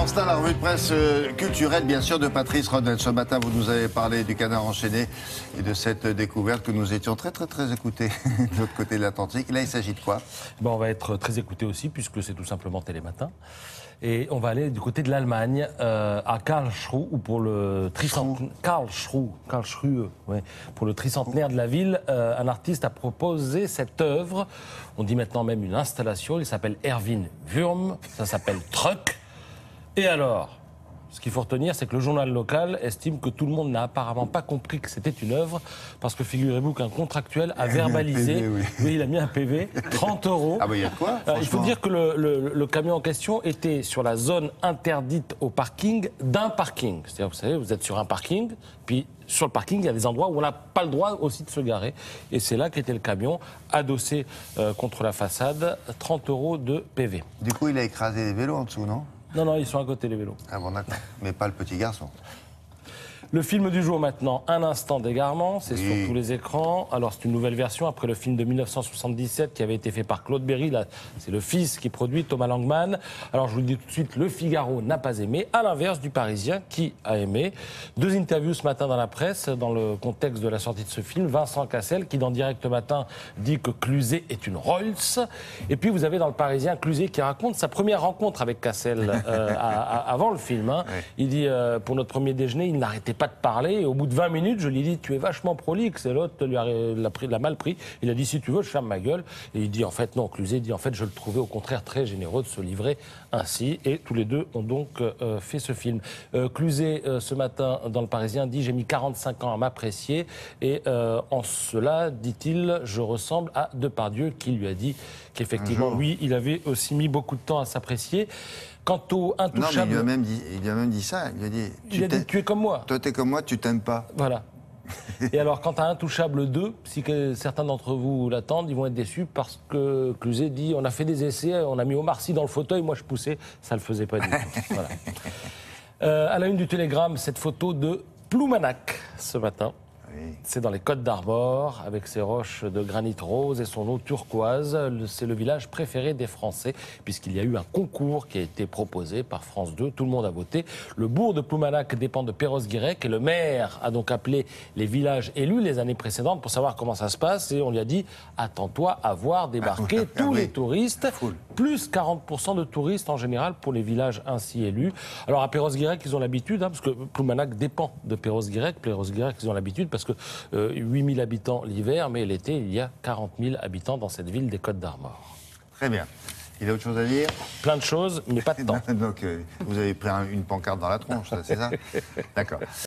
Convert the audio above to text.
Avant cela, la revue de presse culturelle, bien sûr, de Patrice Rodel. Ce matin, vous nous avez parlé du Canard enchaîné et de cette découverte que nous étions très écoutés de l'autre côté de l'Atlantique. Là, il s'agit de quoi? On va être très écoutés aussi, puisque c'est tout simplement Télématin. Et on va aller du côté de l'Allemagne, à Karlsruhe, où pour le pour le tricentenaire de la ville, un artiste a proposé cette œuvre. On dit maintenant même une installation. Il s'appelle Erwin Wurm. Ça s'appelle Truck. Et alors, ce qu'il faut retenir, c'est que le journal local estime que tout le monde n'a apparemment pas compris que c'était une œuvre, parce que figurez-vous qu'un contractuel a verbalisé, PV, oui. Oui, il a mis un PV, 30 €. Ah bah il y a de quoi, Il faut dire que le camion en question était sur la zone interdite au parking d'un parking. C'est-à-dire, vous savez, vous êtes sur un parking, puis sur le parking, il y a des endroits où on n'a pas le droit aussi de se garer. Et c'est là qu'était le camion, adossé contre la façade, 30 € de PV. Du coup, il a écrasé les vélos en dessous, non? Non, ils sont à côté, les vélos. Ah bon, d'accord. Mais pas le petit garçon. Le film du jour maintenant, Un instant d'égarement, c'est Oui. sur tous les écrans. Alors c'est une nouvelle version après le film de 1977 qui avait été fait par Claude Berry. Là, c'est le fils qui produit, Thomas Langman. Alors je vous le dis tout de suite, Le Figaro n'a pas aimé, à l'inverse du Parisien qui a aimé. 2 interviews ce matin dans la presse, dans le contexte de la sortie de ce film. Vincent Cassel qui dans Direct Matin dit que Cluzet est une Rolls. Et puis vous avez dans le Parisien Cluzet qui raconte sa première rencontre avec Cassel avant le film. Hein. Oui. Il dit, pour notre premier déjeuner, il n'arrêtait pas de parler. Et au bout de 20 minutes, je lui ai dit, tu es vachement prolixe. Et l'autre l'a mal pris. Il a dit, si tu veux, je ferme ma gueule. Et il dit, en fait, non, Cluzet dit, en fait, je le trouvais au contraire très généreux de se livrer ainsi. Et tous les deux ont donc fait ce film. Cluzet, ce matin, dans le Parisien, dit, j'ai mis 45 ans à m'apprécier. Et en cela, dit-il, je ressemble à Depardieu, qui lui a dit qu'effectivement, oui, il avait aussi mis beaucoup de temps à s'apprécier. Quant au Intouchable... Non, mais il lui a même dit ça. Il lui a dit, tu es comme moi. Toi, t'es comme moi, tu t'aimes pas. Voilà. Et alors, quant à Intouchable 2, si certains d'entre vous l'attendent, ils vont être déçus parce que Cluzet dit on a fait des essais, on a mis Omar Sy dans le fauteuil, moi je poussais, ça le faisait pas du tout. Voilà. À la une du Télégramme, cette photo de Ploumanac ce matin. Oui. C'est dans les Côtes d'Armor, avec ses roches de granit rose et son eau turquoise. C'est le village préféré des Français, puisqu'il y a eu un concours qui a été proposé par France 2. Tout le monde a voté. Le bourg de Ploumanac dépend de Perros-Guirec et le maire a donc appelé les villages élus les années précédentes pour savoir comment ça se passe. Et on lui a dit, attends-toi à voir débarquer tous les touristes, plus 40% de touristes en général pour les villages ainsi élus. Alors à Perros-Guirec, ils ont l'habitude, parce que Ploumanac dépend de Perros-Guirec. Perros-Guirec, ils ont l'habitude parce que 8 000 habitants l'hiver, mais l'été, il y a 40 000 habitants dans cette ville des Côtes d'Armor. Très bien. Il a autre chose à dire? Plein de choses, mais pas de temps. Donc, vous avez pris une pancarte dans la tronche, c'est ça? D'accord.